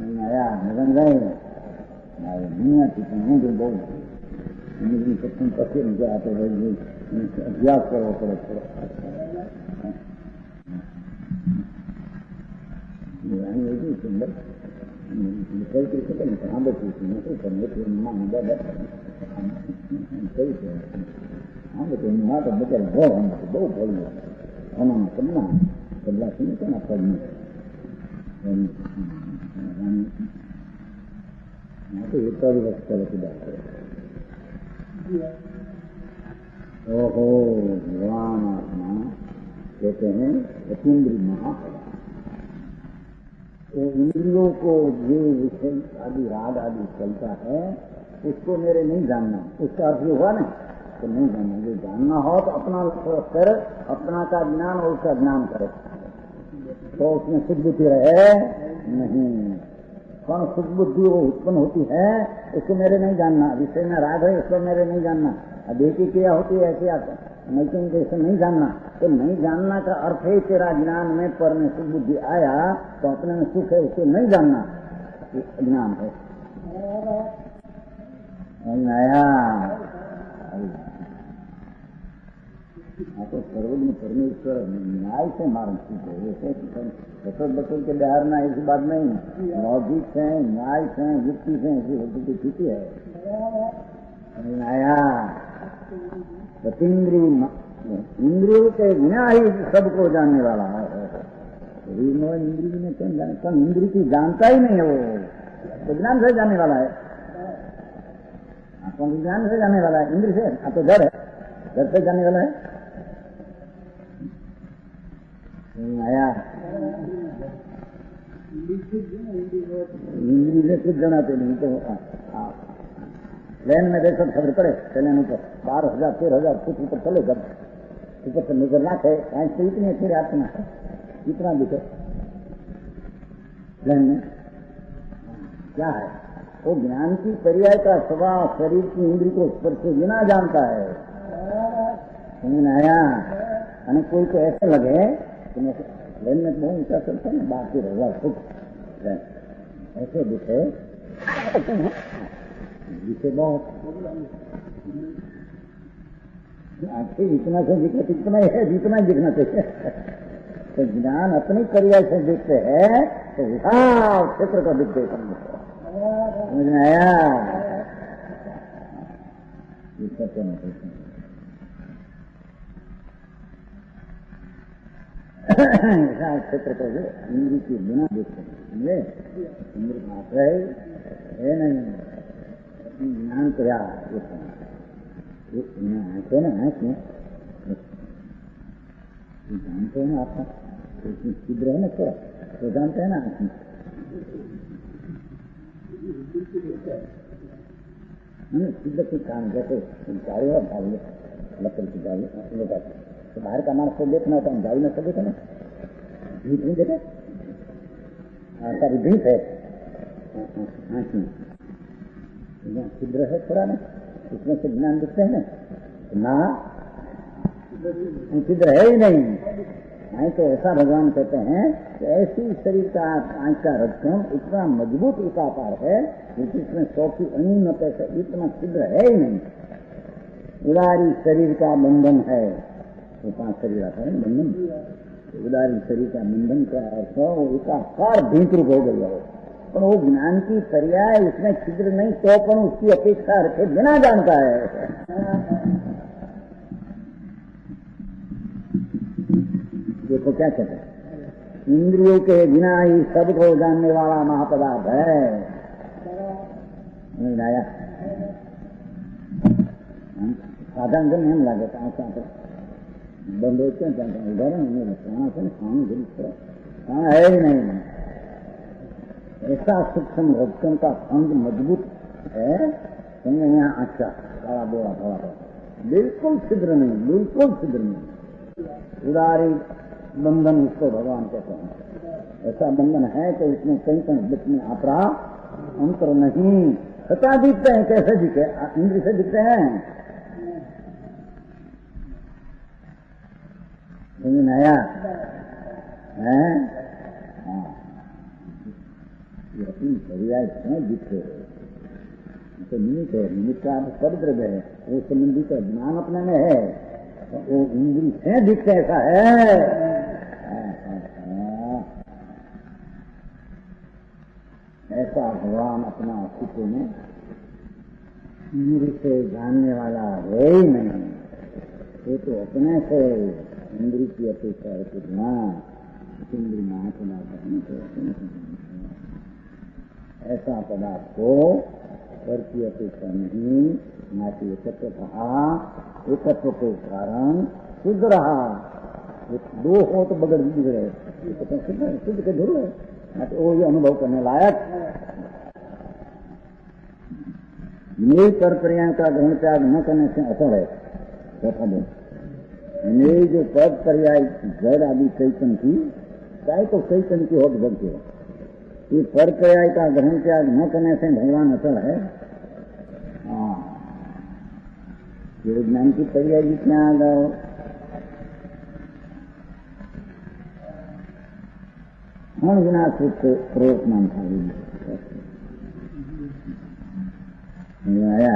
नया निरंजन गए दुनिया की जो बहुत तुम पक्षी नहीं आते हैं अभ्यास करो करो सुंदर कहाँ बची हाँ बच्चे यहाँ तो बच्चे बहुत बोल होना करना बदला सुन करना पड़ना तो एक वक्त तरह की बात है। ओहो भगवान आत्मा कहते हैं अतीन्द्रिय महाफला, तो इंद्रियों को जो विषय आदि राग आदि चलता है उसको मेरे नहीं जानना, उसका अर्थ हुआ ना तो नहीं जानना। जो जानना हो तो अपना कर अपना का ज्ञान और उसका ज्ञान करे तो उसमें सुख बुद्धि रहे नहीं। कौन सुख बुद्धि वो उत्पन्न होती है उसको मेरे नहीं जानना, विषय में राग है उसको मेरे नहीं जानना, अभी क्या होती है ऐसे नैतिक जैसे नहीं जानना। तो नहीं जानना का अर्थ है तेरा ज्ञान में पर में सुख बुद्धि आया तो अपने में सुख है उसको नहीं जानना ज्ञान है नया। तो सर्वज्ञ परमेश्वर न्याय से मार्ग सीखे, बटोर बटोर के बिहारना ऐसी बात नहीं, लॉजिक से, न्याय से, युक्ति से ऐसी होती की स्थिति है। नया इंद्रियों के बिना ही सबको जानने वाला है। इंद्रिय में क्यों जाने, कम इंद्रिय की जानता ही नहीं है, वो तो ज्ञान से जानने वाला है, आपको ज्ञान से जानने वाला है, इंद्रिय से। आप तो घर है, घर से जानने वाला है। आया इंद्रिय से कुछ जनाते नहीं तो प्लेन में देखो खबर पड़े, प्लेन ऊपर 12,000 13,000 फुट ऊपर चले, जब ऊपर से नजर ना थे, तो इतनी अच्छी आत्मा है, इतना दिखे प्लेन में क्या है। वो ज्ञान की पर्याय का स्वभाव शरीर की इंद्रिय को स्पर्श बिना जानता है। समझ में आया? और कोई को ऐसे लगे प्लेन में बहुत ऊंचा चलता है, 12,000 फुट ऐसे दिखे, जिसे बहुत आखिर इतना से दिखे, इतना ही है जितना दिखना चाहिए। तो ज्ञान अपनी पर्याय से दिखते हैं तो विशाल क्षेत्र को दिखते, समझ में आया? विशाल क्षेत्र को इंद्रिय के बिना देखते हैं, इंद्र मात्र है नहीं, ज्ञान क्या आंखें ना, आंख में जानते हैं ना, आपका छिद्र है ना थोड़ा, तो जानते हैं ना आंख में, छिद्र की काम जैसे जाली और जाली, लकड़ी की जाली, तो बाहर का मानस को देखना होता है, जाली में सब देखे ना, भीत नहीं देखे, सारी भीत है आंख में, छिद्र है थोड़ा ना, इसमें से ज्ञान दिखते हैं ना, छिद्र है ही नहीं। नहीं तो ऐसा भगवान कहते हैं कि ऐसी शरीर का आंख का रक्षण इतना मजबूत उपाकार है, जिसमें 100 की अणी न पैसे, इतना छिद्र है ही नहीं। उदारी शरीर का बंधन है, तो 5 शरीर आता है बंधन, उदारी शरीर का बंधन का अर्थ वो एकाकार भीतरूप हो गई है। पर वो ज्ञान की पर्याय उसमें छिद्र नहीं, तो पण उसकी अपेक्षा रखे बिना जानता है। देखो क्या कहते हैं, इंद्रियों के बिना ही सबको जानने वाला महापदार्थ है। नहीं आया साधारण जन हम लगे बंद होते हैं, उदाहरण नहीं खाना है ही नहीं। ऐसा सूक्ष्म रक्षण का अंग मजबूत है, समझे? यहाँ अच्छा थोड़ा बोला थोड़ा, बिल्कुल छिद्र नहीं, बिल्कुल छिद्र नहीं, उदारी बंधन इसको भगवान कहते हैं। ऐसा बंधन है कि इसमें कहीं कहीं बीच में आपरा अंतर नहीं, सता दिखते हैं। कैसे दिखे? इंद्रिय से दिखते हैं, समझ में आया? अपनी पर्याय क्यों दिखे, तो निमित्त है, निमित्त का परिद्रव्य है, वो संबंधी का ज्ञान अपने में है, तो वो इंद्रिय से दिखते ऐसा है। ऐसा भगवान अपना अस्तित्व में इंद्रिय से जानने वाला है ही नहीं। ये तो अपने से इंद्रिय की अपेक्षा है कि ज्ञान इंद्रिय महात्मा करने से अपने से ऐसा पदार्थ को पर की अपेक्षा नहीं, ना कि एकत्व कहा, एकत्व के कारण शुद्ध रहा। दो हो तो बगड़ बिगड़े, शुद्ध के ध्रुव है, ना तो वो ये अनुभव करने लायक। मेरी पर पर्याय का ग्रहण त्याग न करने से असर है। चौथा दिन मेरी जो पद पर्याय जड़ आदि चैतन की, चाहे तो चैतन की हो भक्त हो, ये पर पर्याय का ग्रहण त्याग न करने से भगवान अचल है। ज्ञान की पर्याय जितने आ गए, हम विनाश रूप से प्रयत्न था आया,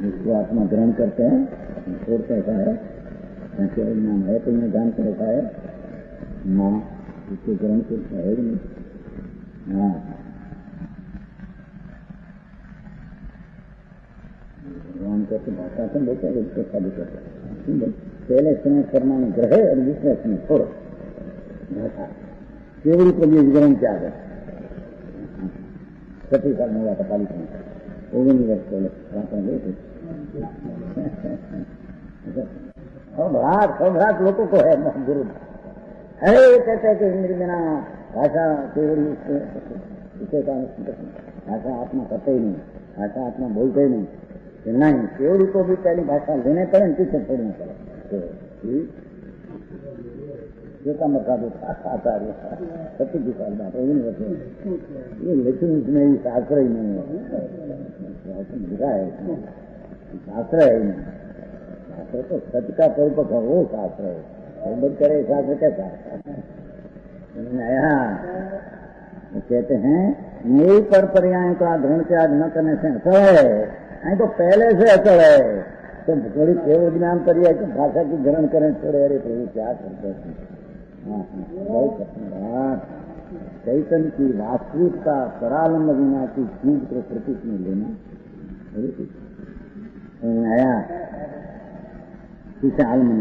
इसको आत्मा ग्रहण करते हैं, छोड़ते ऐसा है केवल नाम है तो मैं जान कर रखा है ना, इसके ग्रंथ है ही नहीं। हाँ, भगवान कहते भाषा से लेकर इसको शादी करते पहले समय परमाणु ग्रह और दूसरे समय छोड़ो भाषा केवल को भी ग्रहण क्या है। छठी साल में हुआ था 19 वर्ष पहले सौभाग्य लोगों को है गुरु है कहते हैं कि इंद्र बिना भाषा केवल इसे का भाषा आत्मा करते ही नहीं, भाषा आत्मा बोलते ही नहीं, नहीं केवल को भी पहली भाषा लेने पड़े पीछे छोड़ने पड़े। जो काम बता दो आचार्य 25 साल बात ये, लेकिन इसमें ही शास्त्र ही नहीं है, लिखा है शास्त्र है ही नहीं। शास्त्र तो सत्य का स्वरूप है, वो शास्त्र है, संबंध करे शास्त्र कैसा आया। वो कहते हैं यही पर पर्याय का धृण त्याग न करने से अचल है, तो पहले से अचल है। तो थोड़ी केवल ज्ञान करिए कि भाषा की ग्रहण करें छोड़े, अरे प्रभु क्या करते हैं। चैतन्य की वास्तविकता सरालंब बिना की चीज प्रकृति में लेना आया, किसे आलमन